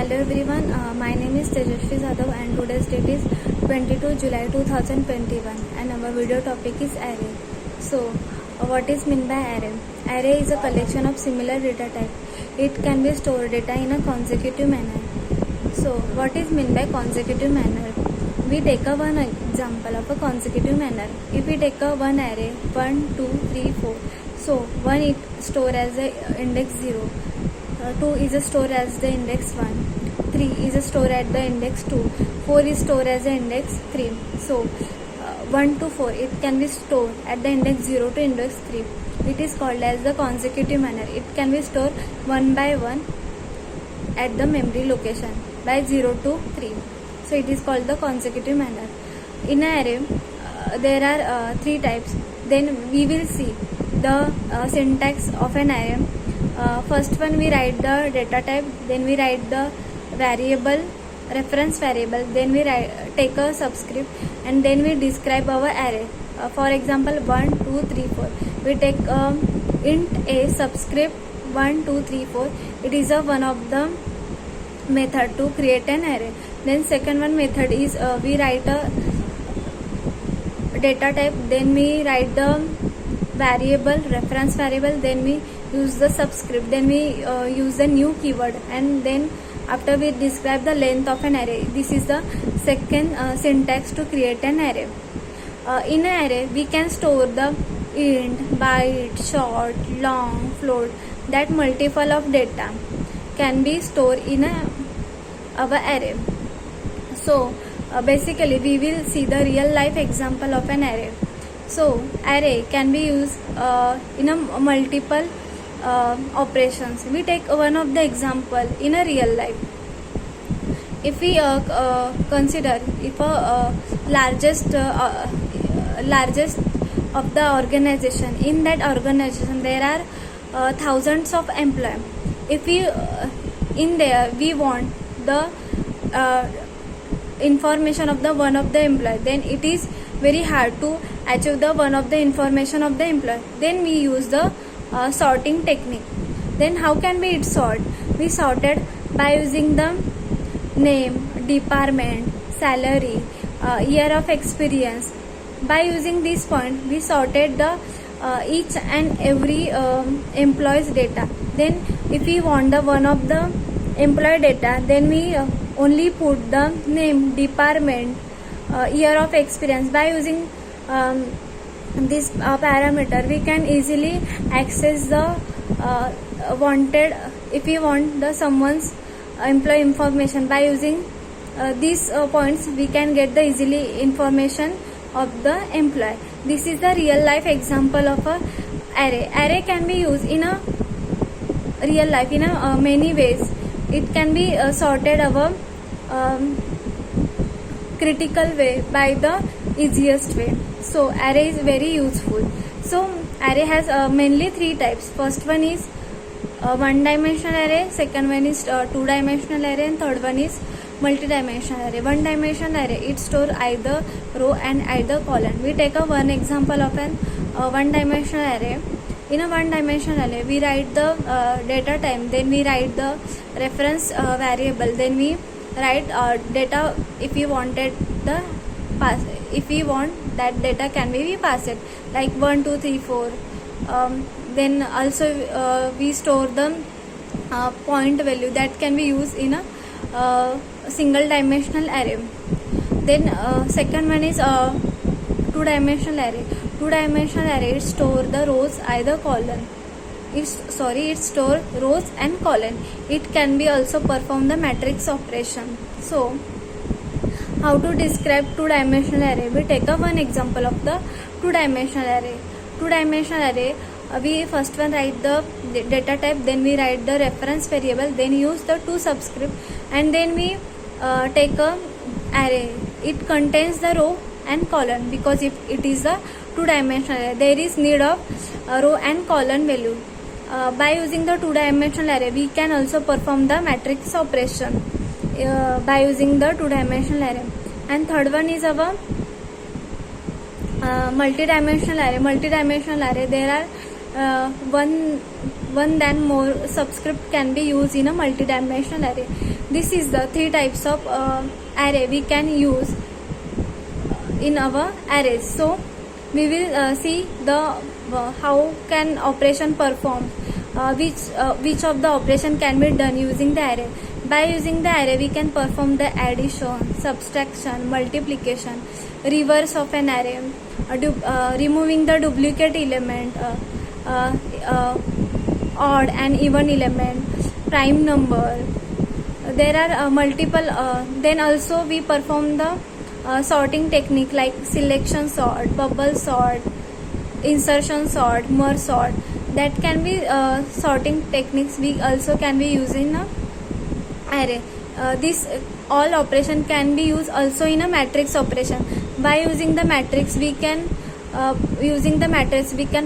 Hello everyone, my name is Tejashvi Jadhav and today's date is 22 July 2021 and our video topic is array. So, what is meant by array? Array is a collection of similar data type. It can be stored data in a consecutive manner. So, what is meant by consecutive manner? We take a one example of a consecutive manner. If we take a one array 1, 2, 3, 4. So, 1 it store as the index 0. 2 is stored as the index 1, 3 is stored at the index 2, 4 is stored as the index 3. So 1 to 4 it can be stored at the index 0 to index 3. It is called as the consecutive manner. It can be stored one by one at the memory location by 0 to 3. So it is called the consecutive manner. In an array there are three types. Then we will see the syntax of an array. First one we write the data type, then we write the variable, reference variable, then we take a subscript and then we describe our array. For example 1, 2, 3, 4. We take int a subscript 1, 2, 3, 4. It is one of the method to create an array. Then second one method is we write a data type, then we write the variable, reference variable, then we use the subscript, then we use the new keyword, and then after we describe the length of an array. This is the second syntax to create an array. In an array we can store the int, byte, short, long, float, that multiple of data can be stored in our array. So basically we will see the real life example of an array. So array can be used in a multiple operations. We take one of the example in a real life. If we consider if a largest of the organization, in that organization there are thousands of employees. If we in there we want the information of the one of the employee, then it is very hard to achieve the one of the information of the employee. Then we use the sorting technique. Then how can we sort? We sorted by using the name, department, salary, year of experience. By using this point we sorted the each and every employee's data. Then if we want the one of the employee data, then we only put the name, department, year of experience. By using this parameter we can easily access the wanted, if we want the someone's employee information. By using these points we can get the easily information of the employee. This is the real life example of a array. Array can be used in a real life in a many ways. It can be sorted our critical way by the easiest way. So array is very useful. So array has mainly three types. First one is one dimensional array, second one is two dimensional array, and third one is multi-dimensional array. One dimensional array, it store either row and either column. We take a one example of an one dimensional array. In a one dimensional array we write the data type, then we write the reference variable, then we write data if we wanted the pass, if we want that data can be passed like 1, 2, 3, 4. Then also we store the point value that can be used in a single dimensional array. Then second one is two dimensional array. Two dimensional array, it store the rows either column. It store rows and column. It can be also perform the matrix operation. So how to describe two dimensional array? We take one example of the two dimensional array. Two dimensional array, we first one write the data type, then we write the reference variable, then use the two subscript, and then we take a array. It contains the row and column, because if it is a two dimensional array there is need of row and column value. By using the two dimensional array we can also perform the matrix operation by using the two dimensional array. And third one is our multi-dimensional array. Multi-dimensional array, there are one than more subscript can be used in a multidimensional array. This is the three types of array we can use in our arrays. So we will see the how can operation perform, which of the operation can be done using the array. By using the array we can perform the addition, subtraction, multiplication, reverse of an array, removing the duplicate element, odd and even element, prime number. There are multiple. Then also we perform the sorting technique like selection sort, bubble sort, insertion sort, merge sort. That can be sorting techniques we also can be used in a array. This all operation can be used also in a matrix operation. By using the matrix we can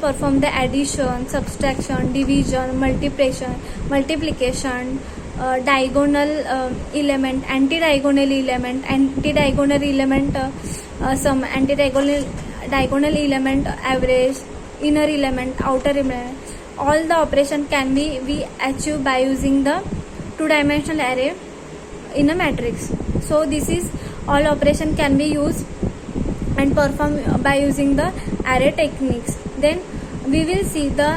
perform the addition, subtraction, division, multiplication, diagonal element, anti-diagonal element, sum, diagonal element, average, inner element, outer element. All the operation can be achieved by using the two-dimensional array in a matrix. So this is all operation can be used and performed by using the array techniques. Then we will see the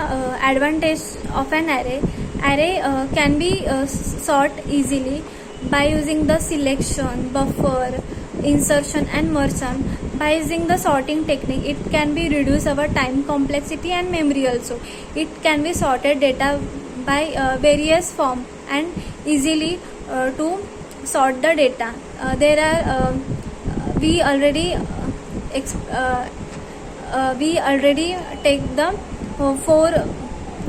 advantage of an array. Array can be sort easily by using the selection, buffer, insertion and merge sum. By using the sorting technique it can be reduce our time complexity and memory also. It can be sorted data by various form and easily to sort the data. There are we already take the four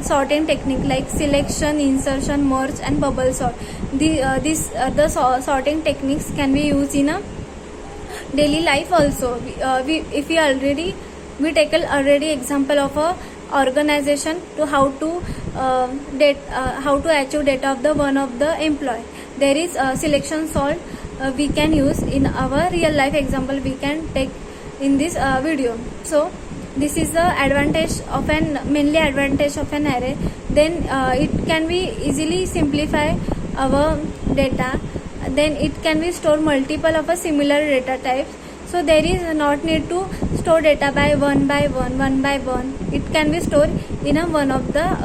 sorting technique like selection, insertion, merge and bubble sort. The sorting techniques can be used in a daily life also. We take already example of a organization to how to achieve data of the one of the employee. There is selection sort we can use in our real life example we can take in this video. So this is the mainly advantage of an array. Then it can be easily simplify our data. Then it can be store multiple of a similar data types. So there is not need to store data by one by one. It can be stored in a one of the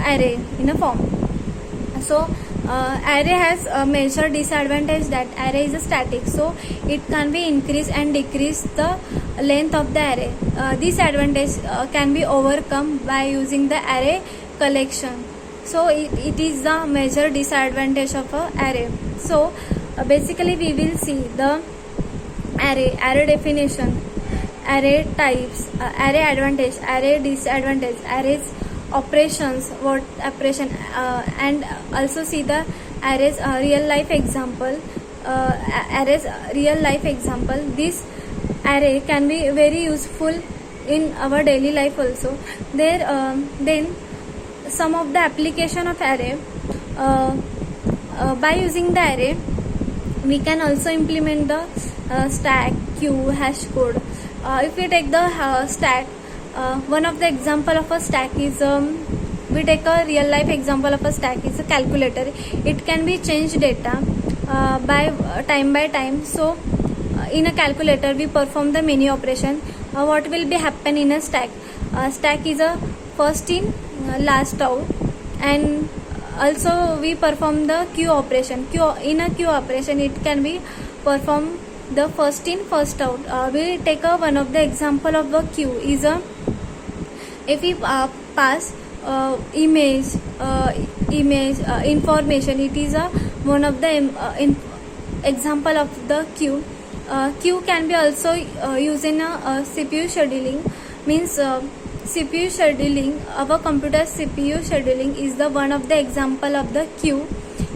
array in a form. So array has a major disadvantage that array is static, so it can be increase and decrease the length of the array. This advantage can be overcome by using the array collection. So it is the major disadvantage of a array. So basically we will see the array definition, array types, array advantage, array disadvantage, arrays operations, what operation, and also see the arrays real life example. This array can be very useful in our daily life also. Then some of the application of array. By using the array we can also implement the stack, queue, hash code. If we take the stack, one of the example of a stack is we take a real life example of a stack is a calculator. It can be changed data by time. So in a calculator we perform the many operation. What will be happen in a stack? Stack is a first in last out, and also we perform the queue operation. In a queue operation it can be perform the first in first out. We take one of the example of the queue is a if we pass image information, it is one of the example of the queue. Queue can be also used in a CPU scheduling. Means CPU scheduling, our computer CPU scheduling is the one of the example of the queue.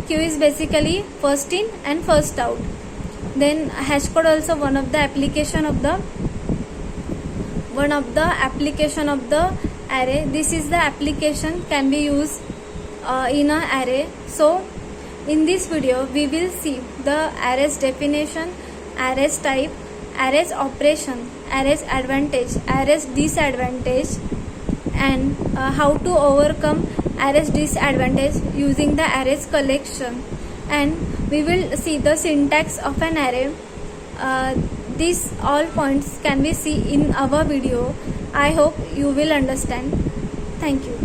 Queue is basically first in and first out. Then hash code also one of the application of the array. This is the application can be used in an array. So in this video we will see the arrays definition, arrays type, arrays operation, arrays advantage, arrays disadvantage, and how to overcome arrays disadvantage using the arrays collection, and we will see the syntax of an array. These all points can be seen in our video. I hope you will understand. Thank you.